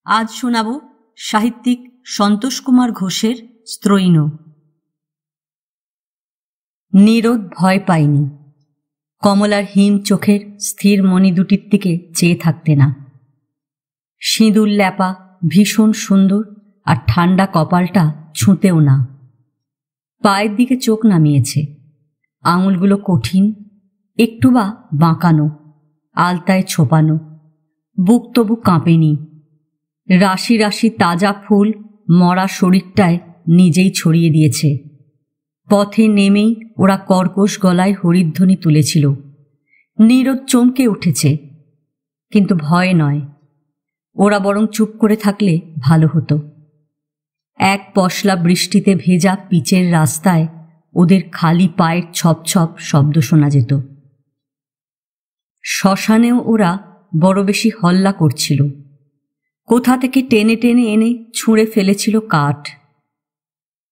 আজ শোনাব সাহিত্যিক সন্তোষ কুমার ঘোষের স্ত্রৈণ। নীরদ ভয় পায়নি। কমলার হিম চোখের স্থির মণি দুটির দিকে চেয়ে থাকতে না। সিঁদুর ল্যাপা ভীষণ সুন্দর, আর ঠান্ডা কপালটা ছুঁতেও না। পায়ের দিকে চোখ নামিয়েছে, আঙুলগুলো কঠিন, একটু বা বাঁকানো, আলতায় ছোপানো। বুক তবু কাঁপেনি। রাশি রাশি তাজা ফুল মরা শরীরটায় নিজেই ছড়িয়ে দিয়েছে। পথে নেমেই ওরা কর্কশ গলায় হরিধ্বনি তুলেছিল। নীরদ চমকে উঠেছে, কিন্তু ভয় নয়। ওরা বরং চুপ করে থাকলে ভালো হতো। এক পশলা বৃষ্টিতে ভেজা পিচের রাস্তায় ওদের খালি পায়ের ছপ ছপ শব্দ শোনা যেত। শ্মশানেও ওরা বড় বেশি হল্লা করছিল। কোথা থেকে টেনে টেনে এনে ছুঁড়ে ফেলেছিল কাঠ।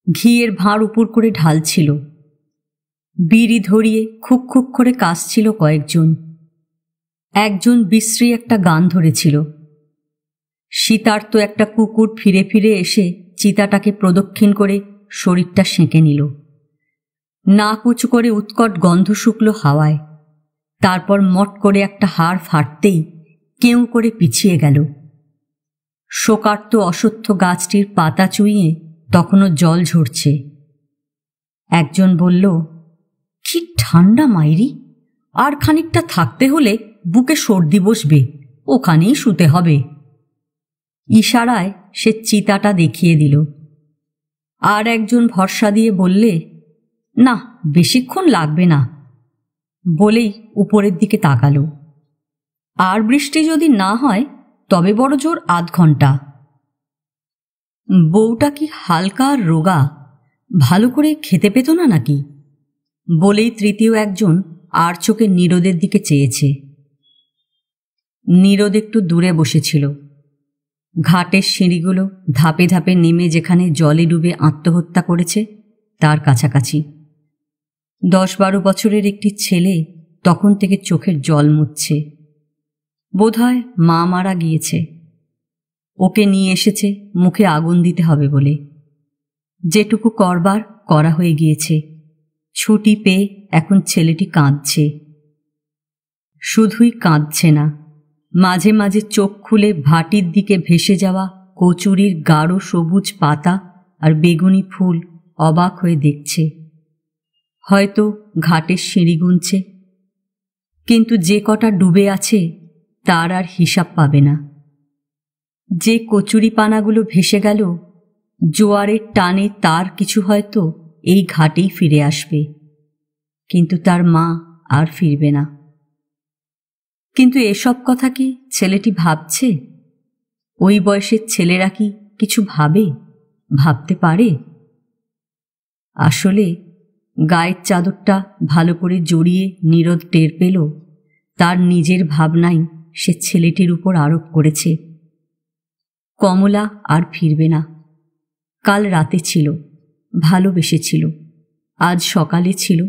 ঘিয়ের ভাঁড় উপর করে ঢালছিল। বিড়ি ধরিয়ে খুক খুক করে কাশছিল কয়েকজন। একজন বিশ্রী একটা গান ধরেছিল। শীতার্ত একটা কুকুর ফিরে ফিরে এসে চিতাটাকে প্রদক্ষিণ করে শরীরটা সেঁকে নিল। নাক উঁচু করে উৎকট গন্ধ শুকল হাওয়ায়। তারপর মট করে একটা হাড় ফাটতেই কেউ করে পিছিয়ে গেল। শোকার্ত অশ্বত্থ গাছটির পাতা চুইয়ে তখনও জল ঝরছে। একজন বলল, কি ঠান্ডা মাইরি, আর খানিকটা থাকতে হলে বুকে সর্দি বসবে, ওখানেই শুতে হবে। ইশারায় সে চিতাটা দেখিয়ে দিল। আর একজন ভরসা দিয়ে বললে, না বেশিক্ষণ লাগবে না, বলেই উপরের দিকে তাকালো। আর বৃষ্টি যদি না হয় তবে বড় জোর আধ ঘন্টা। বউটা কি হালকা আর রোগা, ভালো করে খেতে পেত না নাকি, বলেই তৃতীয় একজন আর চোখে নীরদের দিকে চেয়েছে। নীরদ একটু দূরে বসেছিল। ঘাটের সিঁড়িগুলো ধাপে ধাপে নেমে যেখানে জলে ডুবে আত্মহত্যা করেছে তার কাছাকাছি। 10-12 বছরের একটি ছেলে তখন থেকে চোখের জল মুছছে। বোধহয় মা মারা গিয়েছে। ওকে নিয়ে এসেছে মুখে আগুন দিতে হবে বলে। যেটুকু করবার করা হয়ে গিয়েছে। ছুটি পেয়ে এখন ছেলেটি কাঁদছে। শুধুই কাঁদছে না, মাঝে মাঝে চোখ খুলে ভাটির দিকে ভেসে যাওয়া কচুরির গাঢ় সবুজ পাতা আর বেগুনি ফুল অবাক হয়ে দেখছে। হয়তো ঘাটের সিঁড়ি গুনছে, কিন্তু যে কটা ডুবে আছে তার আর হিসাব পাবে না। যে কচুরি পানাগুলো ভেসে গেল, জোয়ারের টানে তার কিছু হয়তো এই ঘাটেই ফিরে আসবে, কিন্তু তার মা আর ফিরবে না। কিন্তু এসব কথা কি ছেলেটি ভাবছে? ওই বয়সের ছেলেরা কি কিছু ভাবতে পারে? আসলে গায়ের চাদরটা ভালো করে জড়িয়ে নীরদ টের পেল তার নিজের ভাবনাই সে ছেলেটির উপর আরোপ করেছে। কমলা আর ফিরবে না। কাল রাতে ছিল, ভালোবেসেছিল, আজ সকালে ছিল,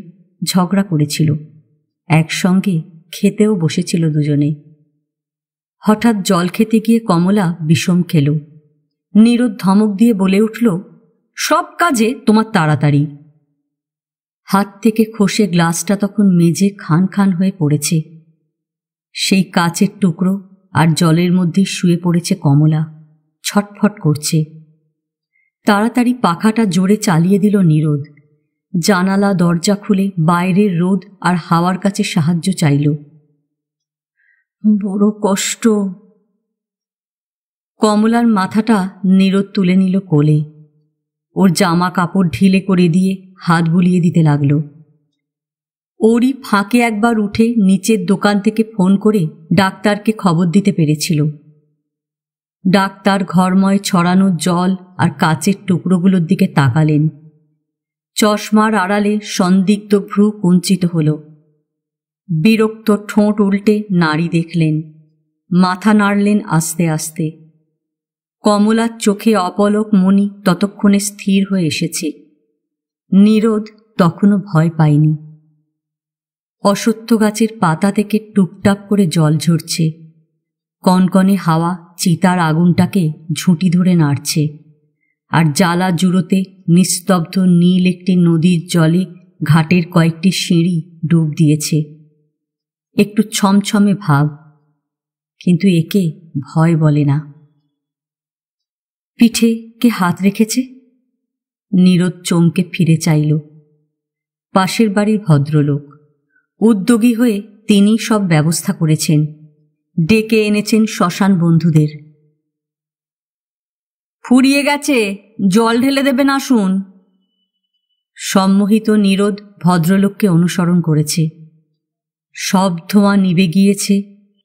ঝগড়া করেছিল, একসঙ্গে খেতেও বসেছিল দুজনে। হঠাৎ জল খেতে গিয়ে কমলা বিষম খেল। নীরদ ধমক দিয়ে বলে উঠল, সব কাজে তোমার তাড়াতাড়ি। হাত থেকে খসে গ্লাসটা তখন মেজে খান খান হয়ে পড়েছে। সেই কাচের টুকরো আর জলের মধ্যে শুয়ে পড়েছে কমলা, ছটফট করছে। তাড়াতাড়ি পাখাটা জোরে চালিয়ে দিল নীরদ। জানালা দরজা খুলে বাইরের রোদ আর হাওয়ার কাছে সাহায্য চাইল। বড় কষ্ট। কমলার মাথাটা নীরদ তুলে নিল কোলে। ওর জামা কাপড় ঢিলে করে দিয়ে হাত বুলিয়ে দিতে লাগল। ওরই ফাঁকে একবার উঠে নিচের দোকান থেকে ফোন করে ডাক্তারকে খবর দিতে পেরেছিল। ডাক্তার ঘরময় ছড়ানো জল আর কাচের টুকরোগুলোর দিকে তাকালেন। চশমার আড়ালে সন্দিগ্ধ ভ্রু কুঞ্চিত হল। বিরক্ত ঠোঁট উল্টে নাড়ি দেখলেন, মাথা নাড়লেন আস্তে আস্তে। কমলার চোখে অপলক মণি ততক্ষণে স্থির হয়ে এসেছে। নীরদ তখনও ভয় পায়নি। অশ্বত্থ গাছের পাতা থেকে টুপটাপ করে জল ঝরছে। কনকনে হাওয়া চিতার আগুনটাকে ঝুঁটি ধরে নাড়ছে, আর জ্বালা জুড়োতে নিস্তব্ধ নীল একটি নদীর জলে ঘাটের কয়েকটি সিঁড়ি ডুব দিয়েছে। একটু ছমছমে ভাব, কিন্তু একে ভয় বলে না। পিঠে কে হাত রেখেছে? নীরদ চমকে ফিরে চাইল। পাশের বাড়ির ভদ্রলোক। উদ্যোগী হয়ে তিনি সব ব্যবস্থা করেছেন, ডেকে এনেছেন শ্মশান বন্ধুদের। ফুরিয়ে গেছে, জল ঢেলে দেবেন, আসুন। সম্মোহিত নীরদ ভদ্রলোককে অনুসরণ করেছে। সব ধোঁয়া নিভে গিয়েছে,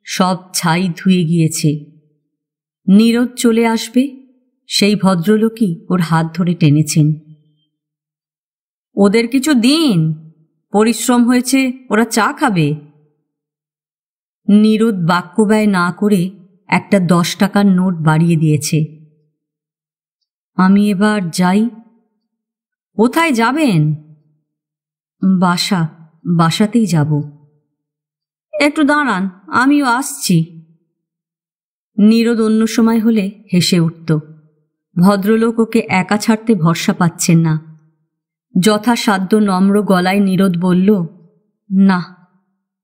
সব ছাই ধুয়ে গিয়েছে। নীরদ চলে আসবে, সেই ভদ্রলোকই ওর হাত ধরে টেনেছেন। ওদের কিছু দিন, পরিশ্রম হয়েছে, ওরা চা খাবে। নীরদ বাক্য ব্যয় না করে একটা 10 টাকার নোট বাড়িয়ে দিয়েছে। আমি এবার যাই। কোথায় যাবেন? বাসাতেই যাব। একটু দাঁড়ান, আমিও আসছি। নীরদ অন্য সময় হলে হেসে উঠত। ভদ্রলোক ওকে একা ছাড়তে ভরসা পাচ্ছেন না। যথাসাধ্য নম্র গলায় নীরদ বলল, না,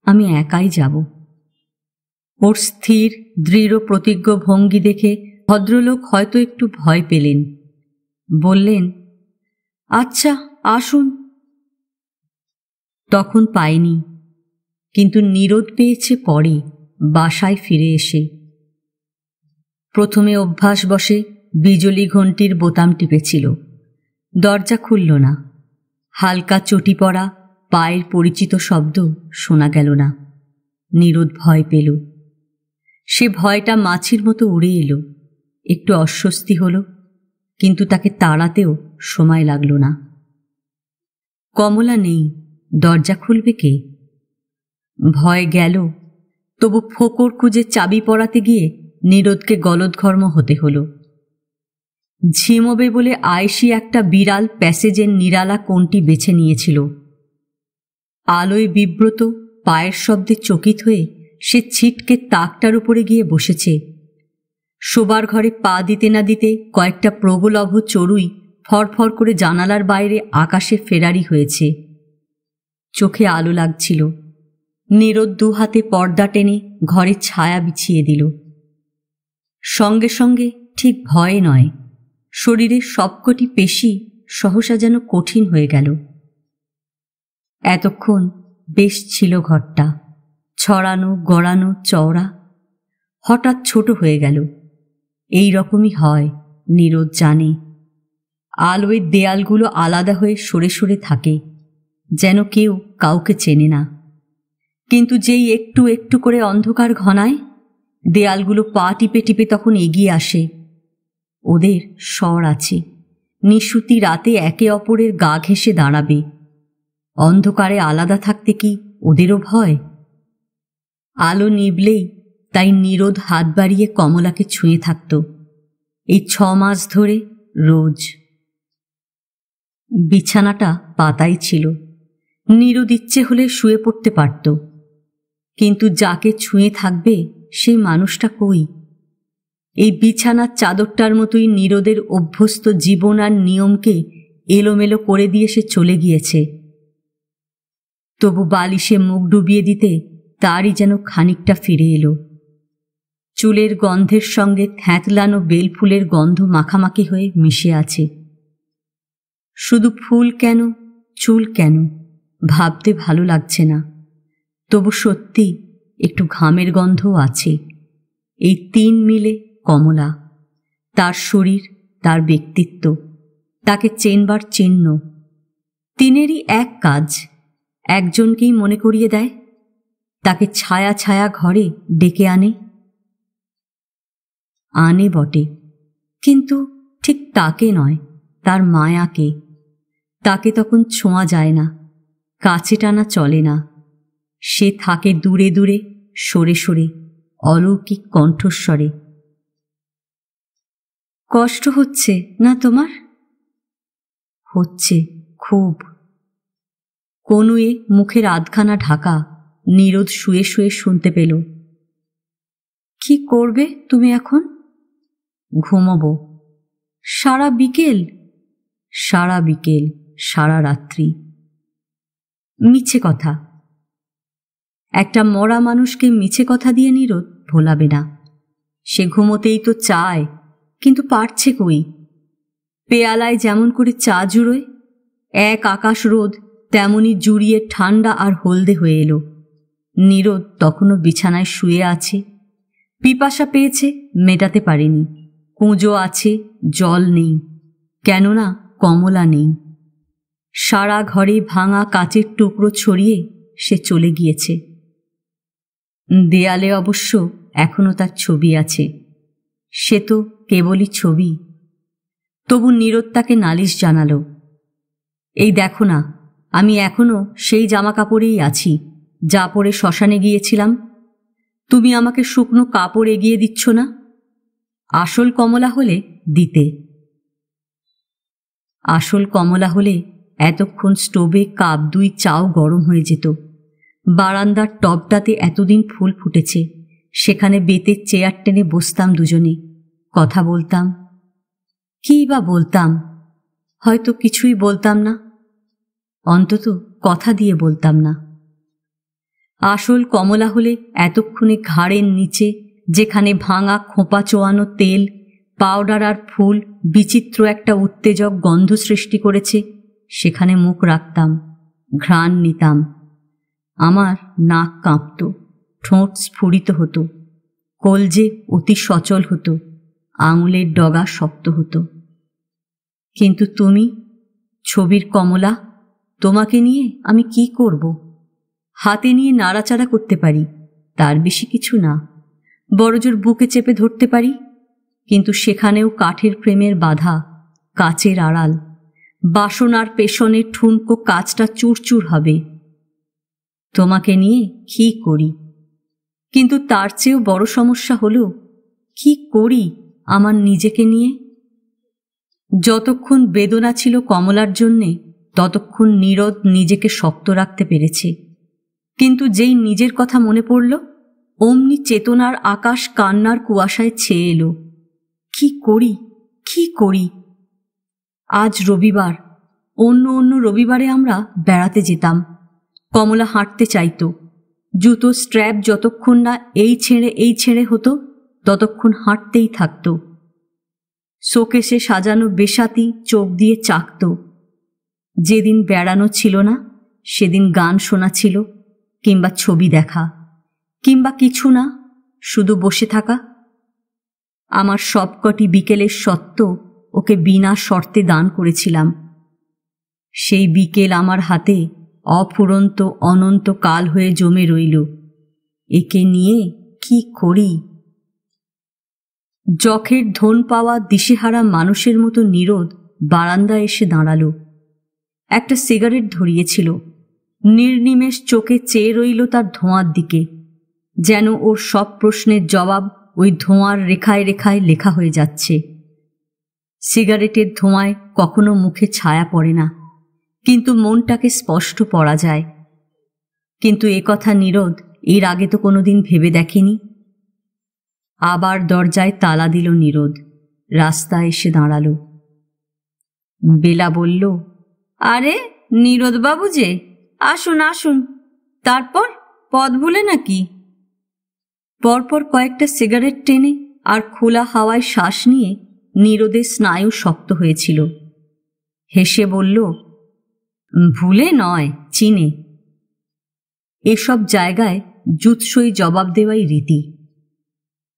আমি একাই যাব। ওর স্থির দৃঢ় প্রতিজ্ঞ ভঙ্গি দেখে ভদ্রলোক হয়তো একটু ভয় পেলেন। বললেন, আচ্ছা, আসুন। তখন পায়নি, কিন্তু নীরদ পেয়েছে পরে, বাসায় ফিরে এসে। প্রথমে অভ্যাস বশে বিজলি ঘণ্টির বোতাম টিপেছিল। দরজা খুলল না। হালকা চটি পড়া পায়ের পরিচিত শব্দ শোনা গেল না। নীরদ ভয় পেল। সে ভয়টা মাছির মতো উড়ে এলো। একটু অস্বস্তি হল, কিন্তু তাকে তাড়াতেও সময় লাগল না। কমলা নেই, দরজা খুলবে কে? ভয় গেল, তবু ফোকর খুঁজে চাবি পড়াতে গিয়ে নীরদকে গলদঘর্ম হতে হল। ঝিমোবে বলে আয়েশি একটা বিড়াল প্যাসেজের নিরালা কোণটি বেছে নিয়েছিল। আলোয় বিব্রত, পায়ের শব্দে চকিত হয়ে সে ছিটকে তাকটার উপরে গিয়ে বসেছে। শোবার ঘরে পা দিতে না দিতে কয়েকটা প্রবলভ চড়ুই ফরফর করে জানালার বাইরে আকাশে ফেরারি হয়েছে। চোখে আলো লাগছিল। নীরদ 2 হাতে পর্দা টেনে ঘরে ছায়া বিছিয়ে দিল। সঙ্গে সঙ্গে ঠিক ভয়ে নয়, শরীরের সবকটি পেশি সহসা যেন কঠিন হয়ে গেল। এতক্ষণ বেশ ছিল ঘরটা, ছড়ানো গড়ানো চওড়া, হঠাৎ ছোট হয়ে গেল। এই রকমই হয়, নীরদ জানে। আলোয় দেয়ালগুলো আলাদা হয়ে সরে সরে থাকে, যেন কেউ কাউকে চেনে না। কিন্তু যেই একটু একটু করে অন্ধকার ঘনায়, দেয়ালগুলো পা টিপে টিপে তখন এগিয়ে আসে। ওদের স্বর আছে, নিশুতি রাতে একে অপরের গা ঘেঁষে দাঁড়াবে। অন্ধকারে আলাদা থাকতে কি ওদেরও ভয়? আলো নিভলেই তাই নীরদ হাত বাড়িয়ে কমলাকে ছুঁয়ে থাকত, এই 6 মাস ধরে রোজ। বিছানাটা পাতাই ছিল। নীরদ ইচ্ছে হলে শুয়ে পড়তে পারত, কিন্তু যাকে ছুঁয়ে থাকবে সেই মানুষটা কই? এই বিছানার চাদরটার মতোই নীরদের অভ্যস্ত জীবন আর নিয়মকে এলোমেলো করে দিয়ে সে চলে গিয়েছে। তবু বালিশে মুখ ডুবিয়ে দিতে তারই যেন খানিকটা ফিরে এলো। চুলের গন্ধের সঙ্গে থ্যাঁতলানো বেলফুলের গন্ধ মাখামাখি হয়ে মিশে আছে। শুধু ফুল কেন, চুল কেন, ভাবতে ভালো লাগছে না। তবু সত্যি একটু ঘামের গন্ধও আছে। এই 3 মিলে কমলা, তার শরীর, তার ব্যক্তিত্ব, তাকে চেনবার চিহ্ন। 3-এরই এক কাজ, একজনকেই মনে করিয়ে দেয়, তাকে ছায়া ছায়া ঘরে ডেকে আনে বটে, কিন্তু ঠিক তাকে নয়, তার মায়াকে। তাকে তখন ছোঁয়া যায় না, কাছে টানা চলে না। সে থাকে দূরে দূরে, সরে সরে, অলৌকিক কণ্ঠস্বরে। কষ্ট হচ্ছে না তোমার? হচ্ছে খুব। কনুয়ে মুখের আধখানা ঢাকা নীরদ শুয়ে শুয়ে শুনতে পেল। কি করবে তুমি এখন? ঘুমোবো। সারা বিকেল? সারা বিকেল, সারা রাত্রি। মিছে কথা। একটা মরা মানুষকে মিছে কথা দিয়ে নিরোদ ভোলাবে না। সে ঘুমোতেই তো চায়, কিন্তু পারছে কই। পেয়ালায় যেমন করে চা জুড়োয়, এক আকাশ রোদ তেমনি জুড়িয়ে ঠান্ডা আর হলদে হয়ে এলো। নিরোদ তখনও বিছানায় শুয়ে আছে। পিপাসা পেয়েছে, মেটাতে পারেনি। কুঁজো আছে, জল নেই, কেননা কমলা নেই। সারা ঘরে ভাঙা কাচের টুকরো ছড়িয়ে সে চলে গিয়েছে। দেয়ালে অবশ্য এখনো তার ছবি আছে। সে তো কেবলই ছবি। তবু নিরোদ তাকে নালিশ জানালো, এই দেখো না, আমি এখনো সেই জামা কাপড়েই আছি যা পরে শ্মশানে গিয়েছিলাম। তুমি আমাকে শুকনো কাপড় এগিয়ে দিচ্ছ না। আসল কমলা হলে দিতে। আসল কমলা হলে এতক্ষণ স্টোভে কাপ 2 চাও গরম হয়ে যেত। বারান্দার টবটাতে এতদিন ফুল ফুটেছে, সেখানে বেতের চেয়ার টেনে বসতাম দুজনে, কথা বলতাম। কী বা বলতাম? হয়তো কিছুই বলতাম না, অন্তত কথা দিয়ে বলতাম না। আসল কমলা হলে এতক্ষণে ঘাড়ের নিচে, যেখানে ভাঙা খোঁপা চোয়ানো তেল, পাউডার আর ফুল বিচিত্র একটা উত্তেজক গন্ধ সৃষ্টি করেছে, সেখানে মুখ রাখতাম, ঘ্রাণ নিতাম। আমার নাক কাঁপত, ঠোঁট স্ফুরিত হতো, কলজে অতি সচল হতো, আঙুলের ডগা শক্ত হতো। কিন্তু তুমি, ছবির কমলা, তোমাকে নিয়ে আমি কি করব? হাতে নিয়ে নাড়াচাড়া করতে পারি, তার বেশি কিছু না। বড়জোর বুকে চেপে ধরতে পারি, কিন্তু সেখানেও কাঠের ফ্রেমের বাধা, কাচের আড়াল। বাসনার পেছনে ঠুনকো কাচটা চুরচুর হবে। তোমাকে নিয়ে কি করি? কিন্তু তার চেয়েও বড় সমস্যা হলো, কি করি আমার নিজেকে নিয়ে? যতক্ষণ বেদনা ছিল কমলার জন্যে, ততক্ষণ নিরোদ নিজেকে শক্ত রাখতে পেরেছে। কিন্তু যেই নিজের কথা মনে পড়ল, অমনি চেতনার আকাশ কান্নার কুয়াশায় ছেয়ে এলো। কি করি, কি করি? আজ রবিবার, অন্য রবিবারে আমরা বেড়াতে যেতাম। কমলা হাঁটতে চাইত। জুতো স্ট্র্যাপ যতক্ষণ না এই ছেড়ে হতো, ততক্ষণ হাঁটতেই থাকত। শোকেসে সাজানো বেশাতি চোখ দিয়ে চাকত। যেদিন বেড়ানো ছিল না, সেদিন গান শোনা ছিল, কিংবা ছবি দেখা, কিংবা কিছু না, শুধু বসে থাকা। আমার সবকটি বিকেলের সত্ত্ব ওকে বিনা শর্তে দান করেছিলাম। সেই বিকেল আমার হাতে অফুরন্ত অনন্ত কাল হয়ে জমে রইল। একে নিয়ে কি করি? যখের ধন পাওয়া দিশেহারা মানুষের মতো নিরোদ বারান্দায় এসে দাঁড়াল। একটা সিগারেট ধরিয়েছিল। নির্নিমেষ চোখে চেয়ে রইল তার ধোঁয়ার দিকে, যেন ওর সব প্রশ্নের জবাব ওই ধোঁয়ার রেখায় রেখায় লেখা হয়ে যাচ্ছে। সিগারেটের ধোঁয়ায় কখনো মুখে ছায়া পড়ে না, কিন্তু মনটাকে স্পষ্ট পড়া যায়। কিন্তু একথা নিরোদ এর আগে তো কোনোদিন ভেবে দেখেনি। আবার দরজায় তালা দিল নিরোদ। রাস্তায় এসে দাঁড়াল। বেলা বলল, আরে নিরোদবাবু যে, আসুন আসুন। তারপর পথ ভুলে নাকি? পরপর কয়েকটা সিগারেট টেনে আর খোলা হাওয়ায় শ্বাস নিয়ে নিরোদের স্নায়ু শক্ত হয়েছিল। হেসে বলল, ভুলে নয়, চিনে। এসব জায়গায় জুৎসই জবাব দেওয়াই রীতি।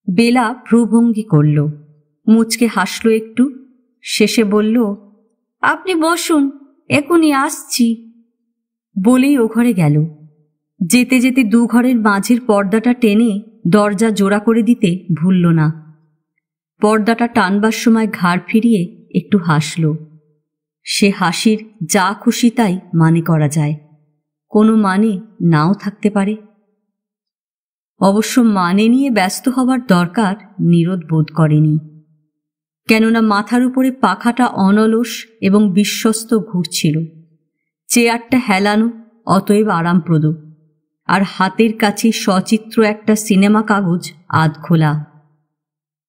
বেলা ভ্রুভঙ্গি করল, মুচকে হাসল একটু, শেষে বলল, আপনি বসুন, এখনই আসছি। বলেই ও ঘরে গেল। যেতে যেতে 2 ঘরের মাঝের পর্দাটা টেনে দরজা জোড়া করে দিতে ভুলল না। পর্দাটা টানবার সময় ঘাড় ফিরিয়ে একটু হাসল। সে হাসির যা খুশি তাই মানে করা যায়, কোনো মানে নাও থাকতে পারে। অবশ্য মানে নিয়ে ব্যস্ত হবার দরকার নিরোদ বোধ করেনি, কেননা মাথার উপরে পাখাটা অনলস এবং বিশ্বস্ত ঘুরছিল। চেয়ারটা হেলানো, অতএব আরামপ্রদ। আর হাতের কাছে সচিত্র একটা সিনেমা কাগজ আধ খোলা।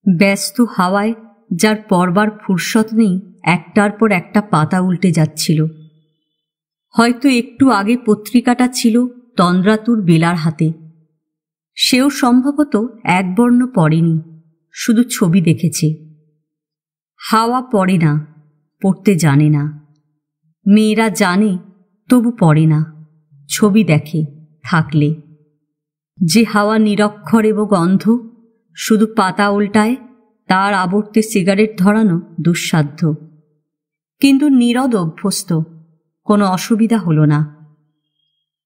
ব্যস্ত হাওয়ায় যার পড়বার ফুরসত নেই একটার পর একটা পাতা উল্টে যাচ্ছিল। হয়তো একটু আগে পত্রিকাটা ছিল তন্দ্রাতুর বেলার হাতে। সেও সম্ভবত একবর্ণ পড়েনি, শুধু ছবি দেখেছে। হাওয়া পড়ে না, পড়তে জানে না। মেয়েরা জানে, তবু পড়ে না, ছবি দেখে থাকলে। যে হাওয়া নিরক্ষর এবং অন্ধ, শুধু পাতা উল্টায়, তার আবর্তে সিগারেট ধরানো দুঃসাধ্য। কিন্তু নীরদ অভ্যস্ত, কোনো অসুবিধা হল না।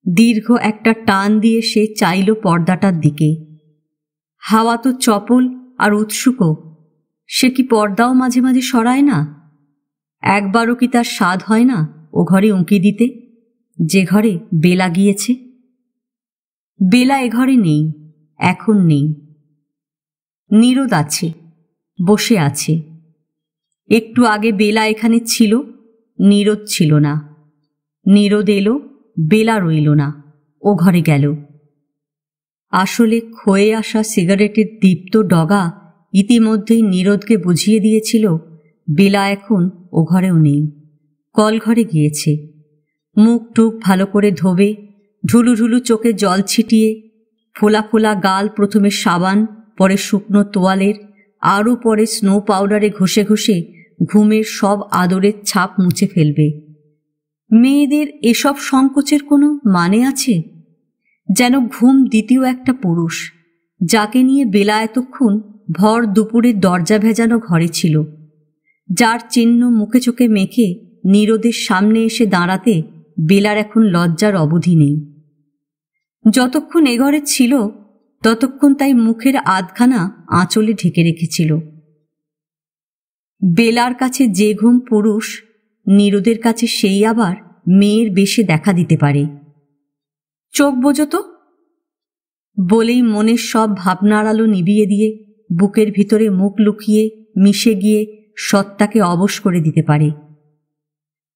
দীর্ঘ একটা টান দিয়ে সে চাইল পর্দাটার দিকে। হাওয়া তো চপল আর উৎসুকও, সে কি পর্দাও মাঝে মাঝে সরায় না? একবারও কি তার স্বাদ হয় না ও ঘরে উঁকি দিতে, যে ঘরে বেলা গিয়েছে? বেলা এ ঘরে নেই, এখন নেই। নীরদ আছে, বসে আছে। একটু আগে বেলা এখানে ছিল, নীরদ ছিল না। নীরদ এলো, বেলা রইল না, ও ঘরে গেল। আসলে ক্ষয়ে আসা সিগারেটের দীপ্ত ডগা ইতিমধ্যেই নীরদকে বুঝিয়ে দিয়েছিল বেলা এখন ও ঘরেও নেই, কলঘরে গিয়েছে। মুখ টুক ভালো করে ধোবে, ঢুলু ঢুলু চোখে জল ছিটিয়ে, ফোলা ফোলা গাল প্রথমে সাবান, পরে শুকনো তোয়ালের, আরও পরে স্নো পাউডারে ঘষে ঘষে ঘুমের সব আদরের ছাপ মুছে ফেলবে। মেয়েদের এসব সংকোচের কোনো মানে আছে? যেন ঘুম দ্বিতীয় একটা পুরুষ, যাকে নিয়ে বেলা এতক্ষণ ভর দুপুরে দরজা ভেজানো ঘরে ছিল, যার চিহ্ন মুখে চোখে মেখে নীরদের সামনে এসে দাঁড়াতে বেলার এখন লজ্জার অবধি নেই। যতক্ষণ এ ঘরে ছিল ততক্ষণ তাই মুখের আধখানা আঁচলে ঢেকে রেখেছিল। বেলার কাছে যে ঘুম পুরুষ, নীরদের কাছে সেই আবার মেয়ের বেশে দেখা দিতে পারে। চোখ বোঝো তো, বলেই মনের সব ভাবনার আলো নিভিয়ে দিয়ে বুকের ভিতরে মুখ লুকিয়ে মিশে গিয়ে সত্তাকে অবশ করে দিতে পারে।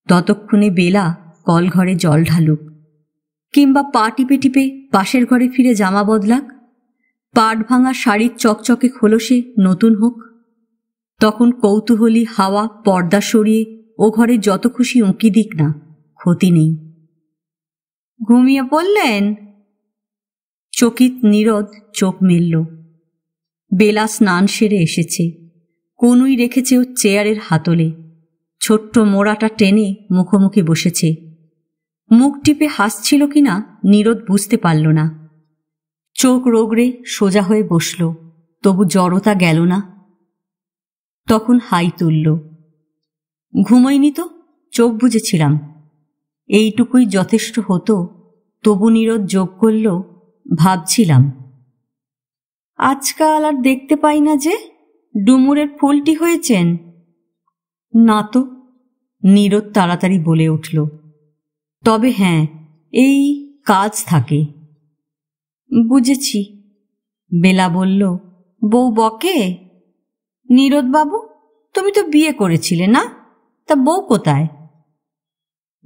ততক্ষণে বেলা কলঘরে জল ঢালুক, কিংবা পা টিপে টিপে পাশের ঘরে ফিরে জামা বদলাক, পাট ভাঙা শাড়ির চকচকে খোলসে নতুন হোক। তখন কৌতূহলী হাওয়া পর্দা সরিয়ে ও ঘরে যত খুশি উঁকি দিক না, ক্ষতি নেই। ঘুমিয়ে পড়লেন? চকিত নীরদ চোখ মেলল। বেলা স্নান সেরে এসেছে, কনুই রেখেছে ও চেয়ারের হাতলে। ছোট্ট মোড়াটা টেনে মুখোমুখি বসেছে। মুখ টিপে হাসছিল কিনা নীরদ বুঝতে পারল না। চোখ রোগড়ে সোজা হয়ে বসল, তবু জড়তা গেল না। তখন হাই তুলল। ঘুমোইনি তো, চোখ বুজেছিলাম। এইটুকুই যথেষ্ট হতো। তবু নীরদ যোগ করল, ভাবছিলাম আজকাল আর দেখতে পাই না যে, ডুমুরের ফুলটি হয়েছেন? না তো, নীরদ তাড়াতাড়ি বলে উঠল। তবে হ্যাঁ, এই কাজ থাকে। বুঝেছি, বেলা বলল। বউ বকে? নীরদবাবু, তুমি তো বিয়ে করেছিলে না, তা বউ কোথায়?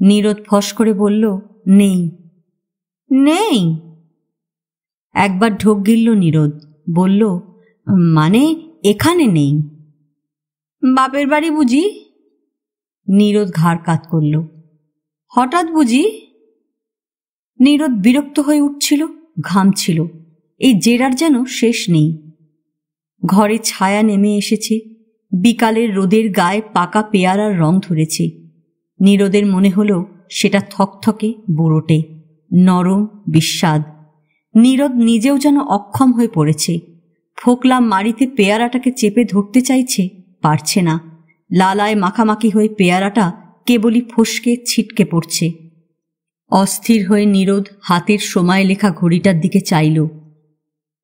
নীরদ ফস করে বলল, নেই। নেই? একবার ঢোক গিলল নীরদ, বলল, মানে এখানে নেই। বাপের বাড়ি বুঝি? নীরদ ঘাড় কাত করল। হঠাৎ বুঝি? নীরদ বিরক্ত হয়ে উঠছিল, ঘামছিল। এই জেরার যেন শেষ নেই। ঘরে ছায়া নেমে এসেছে, বিকালের রোদের গায়ে পাকা পেয়ারার রং ধরেছে। নীরদের মনে হলো সেটা থকথকে বুড়োটে, নরম, বিস্বাদ। নীরদ নিজেও যেন অক্ষম হয়ে পড়েছে। ফোকলা মাড়িতে পেয়ারাটাকে চেপে ধরতে চাইছে, পারছে না। লালায় মাখামাখি হয়ে পেয়ারাটা কেবলই ফসকে ছিটকে পড়ছে। অস্থির হয়ে নীরদ হাতের সময় লেখা ঘড়িটার দিকে চাইল।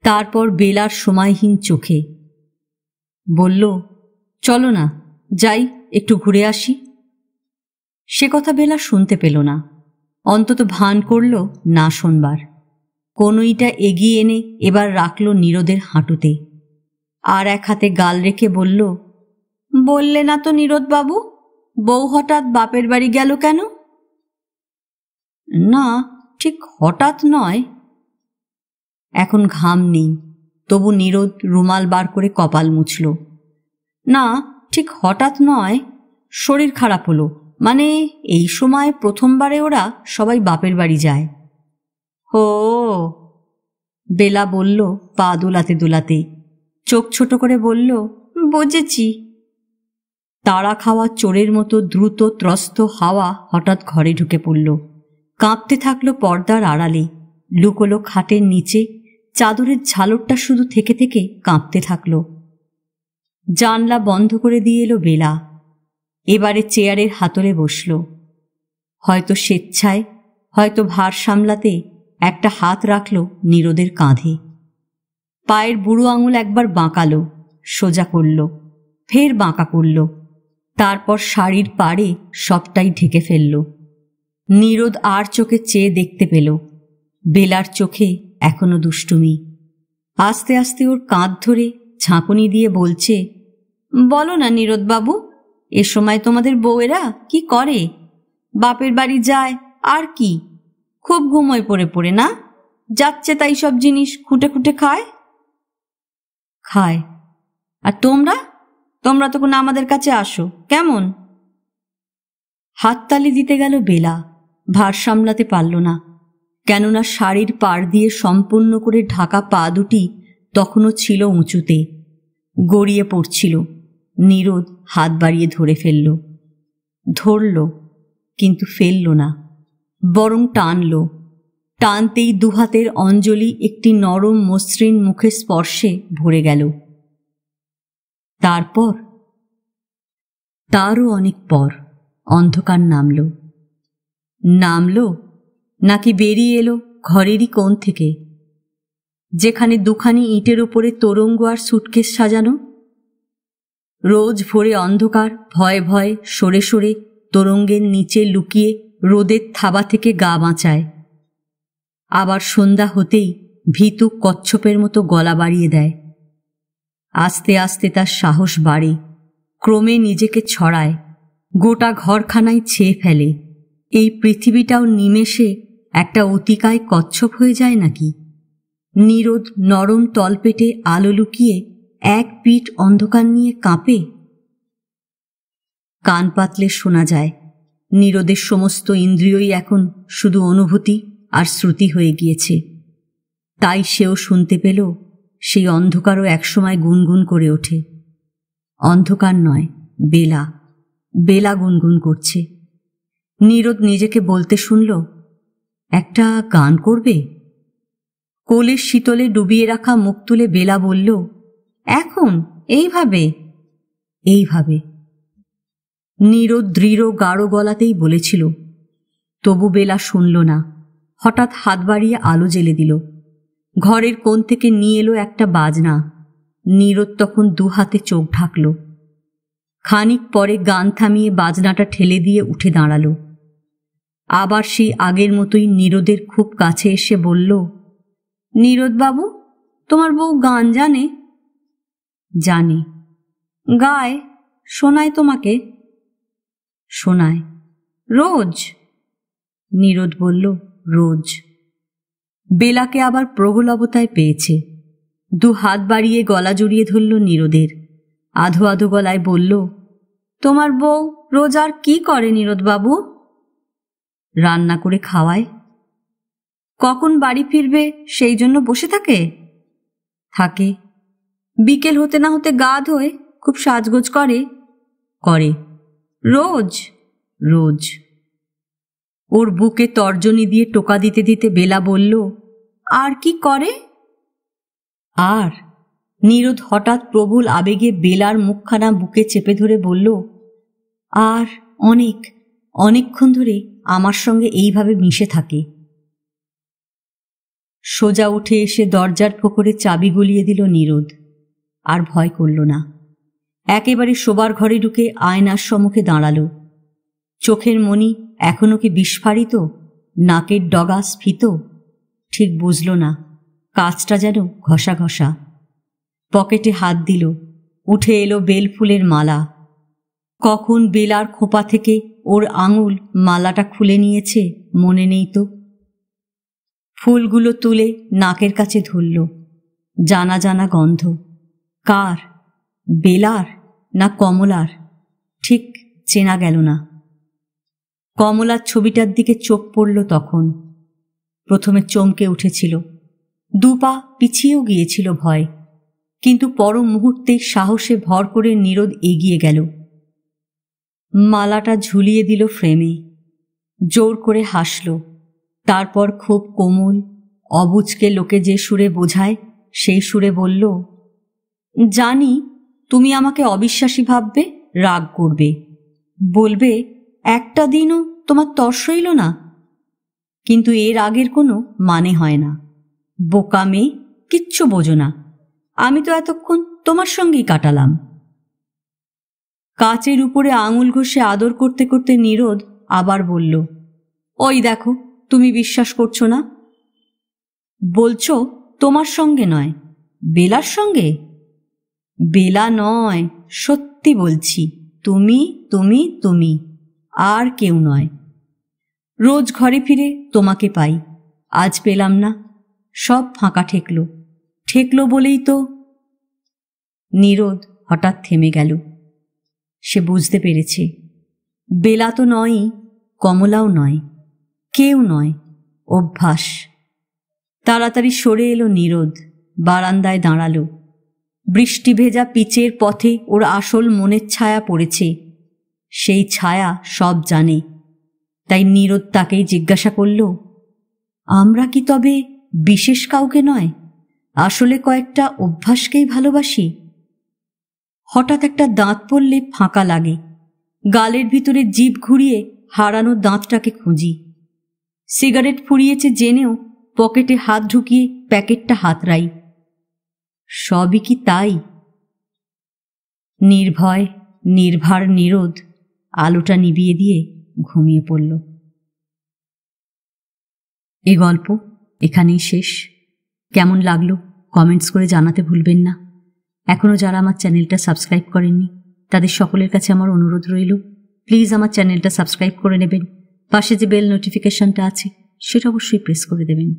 তারপর বেলার সময়হীন চোখে বলল, চলো না, যাই একটু ঘুরে আসি। সে কথা বেলা শুনতে পেল না, অন্তত ভান করল না শোনবার। কনুইটা এগিয়ে এনে এবার রাখল নীরদের হাঁটুতে, আর এক হাতে গাল রেখে বলল, বললে না তো নীরদবাবু, বউ হঠাৎ বাপের বাড়ি গেল কেন? না, ঠিক হঠাৎ নয়, এখন ঘাম নেই, তবু নীরদ রুমাল বার করে কপাল মুছল। না, ঠিক হঠাৎ নয়, শরীর খারাপ হলো, মানে এই সময় প্রথমবারে ওরা সবাই বাপের বাড়ি যায়। ও, বেলা বলল পা দোলাতে দোলাতে। চোখ ছোট করে বলল, বুঝেছি। তাড়া খাওয়া চোরের মতো দ্রুত ত্রস্ত হাওয়া হঠাৎ ঘরে ঢুকে পড়ল। কাঁপতে থাকলো পর্দার আড়ালে, লুকোলো খাটের নিচে, চাদরের ঝালরটা শুধু থেকে থেকে কাঁপতে থাকল। জানলা বন্ধ করে দিয়ে এলো বেলা। এবারে চেয়ারের হাতলে বসল। হয়তো স্বেচ্ছায়, হয়তো ভার সামলাতে একটা হাত রাখল নীরদের কাঁধে। পায়ের বুড়ো আঙুল একবার বাঁকালো, সোজা করল, ফের বাঁকা করল, তারপর শাড়ির পাড়ে সবটাই ঢেকে ফেলল। নীরদ আর চোখে চেয়ে দেখতে পেল বেলার চোখে এখনো দুষ্টুমি। আস্তে আস্তে ওর কাঁধ ধরে ঝাঁকুনি দিয়ে বলছে, বলো না নীরদবাবু, এ সময় তোমাদের বউয়েরা কি করে? বাপের বাড়ি যায় আর কি, খুব ঘুমোয় পড়ে পড়ে, না? যাচ্ছে তাই সব জিনিস খুঁটে খুঁটে খায়। খায়, আর তোমরা তোমরা তখন আমাদের কাছে আসো কেমন? হাততালি দিতে গেল বেলা, ভার সামলাতে পারল না। কেননা শাড়ির পাড় দিয়ে সম্পূর্ণ করে ঢাকা পা দুটি তখনও ছিল উঁচুতে, গড়িয়ে পড়ছিল। নীরদ হাত বাড়িয়ে ধরে ফেলল, ধরল, কিন্তু ফেলল না, বরং টানল। টানতেই দুহাতের অঞ্জলি একটি নরম মসৃণ মুখের স্পর্শে ভরে গেল। তারপর, তারও অনেক পর অন্ধকার নামল। নামল নাকি বেরিয়ে এলো ঘরেরই কোণ থেকে, যেখানে দুখানি ইটের ওপরে তোরঙ্গ আর সুটকেস সাজানো। রোজ ভোরে অন্ধকার ভয়ে ভয়ে সরে সরে তোরঙ্গের নিচে লুকিয়ে রোদের থাবা থেকে গা বাঁচায়। আবার সন্ধ্যা হতেই ভীতু কচ্ছপের মতো গলা বাড়িয়ে দেয়। আস্তে আস্তে তার সাহস বাড়ে, ক্রমে নিজেকে ছড়ায়, গোটা ঘরখানায় ছেয়ে ফেলে। এই পৃথিবীটাও নিমেষে একটা অতিকায় কচ্ছপ হয়ে যায় নাকি? নীরদ নরম তলপেটে আলো লুকিয়ে এক পিঠ অন্ধকার নিয়ে কাঁপে। কান পাতলে শোনা যায়, নীরদের সমস্ত ইন্দ্রিয়ই এখন শুধু অনুভূতি আর শ্রুতি হয়ে গিয়েছে। তাই সেও শুনতে পেল, সেই অন্ধকারও একসময় গুনগুন করে ওঠে। অন্ধকার নয়, বেলা, বেলা গুনগুন করছে। নীরদ নিজেকে বলতে শুনল, একটা গান করবে? কোলের শীতলে ডুবিয়ে রাখা মুখ তুলে বেলা বলল, এখন এইভাবে? এইভাবে। নীরদ দৃঢ় গাঢ় গলাতেই বলেছিল। তবু বেলা শুনল না। হঠাৎ হাত বাড়িয়ে আলো জ্বেলে দিল। ঘরের কোণ থেকে নিয়ে এলো একটা বাজনা। নীরদ তখন দু হাতে চোখ ঢাকল। খানিক পরে গান থামিয়ে বাজনাটা ঠেলে দিয়ে উঠে দাঁড়াল। আবার সেই আগের মতোই নীরদের খুব কাছে এসে বলল, নীরদবাবু, তোমার বউ গান জানে? জানে। গায়? শোনায় তোমাকে? শোনায়। রোজ? নীরদ বলল, রোজ। বেলাকে আবার প্রগলভতায় পেয়েছে। দু হাত বাড়িয়ে গলা জড়িয়ে ধরল নীরদের। আধো আধো গলায় বলল, তোমার বউ রোজ আর কি করে নীরদবাবু? রান্না করে খাওয়ায়। কখন বাড়ি ফিরবে সেই জন্য বসে থাকে? থাকে। বিকেল হতে না হতে গা ধোয়, খুব সাজগোজ করে? করে। রোজ? রোজ। ওর বুকে তর্জনী দিয়ে টোকা দিতে দিতে বেলা বলল, আর কি করে? আর? নীরদ হঠাৎ প্রবল আবেগে বেলার মুখখানা বুকে চেপে ধরে বলল, আর অনেক, অনেকক্ষণ ধরে আমার সঙ্গে এইভাবে মিশে থাকে। সোজা উঠে এসে দরজার ফোকরে চাবি গলিয়ে দিল নীরদ। আর ভয় করল না। একেবারে শোবার ঘরে ঢুকে আয়নার সম্মুখে দাঁড়াল। চোখের মণি এখনো কি বিস্ফারিত, নাকের ডগা স্ফীত, ঠিক বুঝল না। কাজটা যেন ঘষা ঘষা। পকেটে হাত দিল, উঠে এলো বেলফুলের মালা। কখন বেলার খোপা থেকে ওর আঙুল মালাটা খুলে নিয়েছে মনে নেই তো। ফুলগুলো তুলে নাকের কাছে ধরল। জানা জানা গন্ধ। কার? বেলার না কমলার? ঠিক চেনা গেল না। কমলার ছবিটার দিকে চোখ পড়ল তখন। প্রথমে চমকে উঠেছিল, দুপা পিছিয়েও গিয়েছিল ভয়, কিন্তু পর মুহূর্তে সাহসে ভর করে নীরদ এগিয়ে গেল। মালাটা ঝুলিয়ে দিল ফ্রেমে, জোর করে হাসল। তারপর খুব কোমল, অবুজকে লোকে যে সুরে বোঝায় সেই সুরে বলল, জানি তুমি আমাকে অবিশ্বাসী ভাববে, রাগ করবে, বলবে একটা দিনও তোমার তর্স হইল না, কিন্তু এর আগের কোনো মানে হয় না। বোকা মেয়ে, কিচ্ছু বোঝো না। আমি তো এতক্ষণ তোমার সঙ্গেই কাটালাম। কাচের উপরে আঙুল ঘষে আদর করতে করতে নীরদ আবার বলল, ওই দেখো, তুমি বিশ্বাস করছো না। বলছো তোমার সঙ্গে নয়, বেলার সঙ্গে? বেলা নয়, সত্যি বলছি, তুমি তুমি তুমি, আর কেউ নয়। রোজ ঘরে ফিরে তোমাকে পাই, আজ পেলাম না। সব ফাঁকা ঠেকলো, ঠেকলো বলেই তো। নীরদ হঠাৎ থেমে গেল। সে বুঝতে পেরেছে, বেলা তো নয়ই, কমলাও নয়, কেউ নয়, অভ্যাস। তাড়াতাড়ি সরে এলো নীরদ, বারান্দায় দাঁড়ালো। বৃষ্টি ভেজা পিচের পথে ওর আসল মনের ছায়া পড়েছে। সেই ছায়া সব জানে। তাই নীরদ তাকেই জিজ্ঞাসা করল, আমরা কি তবে বিশেষ কাউকে নয়, আসলে কয়েকটা অভ্যাসকেই ভালোবাসি? হঠাৎ একটা দাঁত পড়লে ফাঁকা লাগে। গালের ভিতরে জিভ ঘুরিয়ে হারানো দাঁতটাকে খুঁজি। সিগারেট ফুরিয়েছে জেনেও পকেটে হাত ঢুকিয়ে প্যাকেটটা হাতড়াই। সবই কি তাই? নির্ভয় নির্ভার নীরদ আলোটা নিভিয়ে দিয়ে ঘুমিয়ে পড়ল। এ গল্প এখানেই শেষ। কেমন লাগলো কমেন্টস করে জানাতে ভুলবেন না। এখনও যারা আমার চ্যানেলটা সাবস্ক্রাইব করেননি তাদের সকলের কাছে আমার অনুরোধ রইল, প্লিজ আমার চ্যানেলটা সাবস্ক্রাইব করে নেবেন। পাশে যে বেল নোটিফিকেশনটা আছে সেটা অবশ্যই প্রেস করে দেবেন,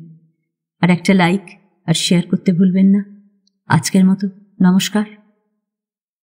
আর একটা লাইক আর শেয়ার করতে ভুলবেন না। আজকের মতো নমস্কার।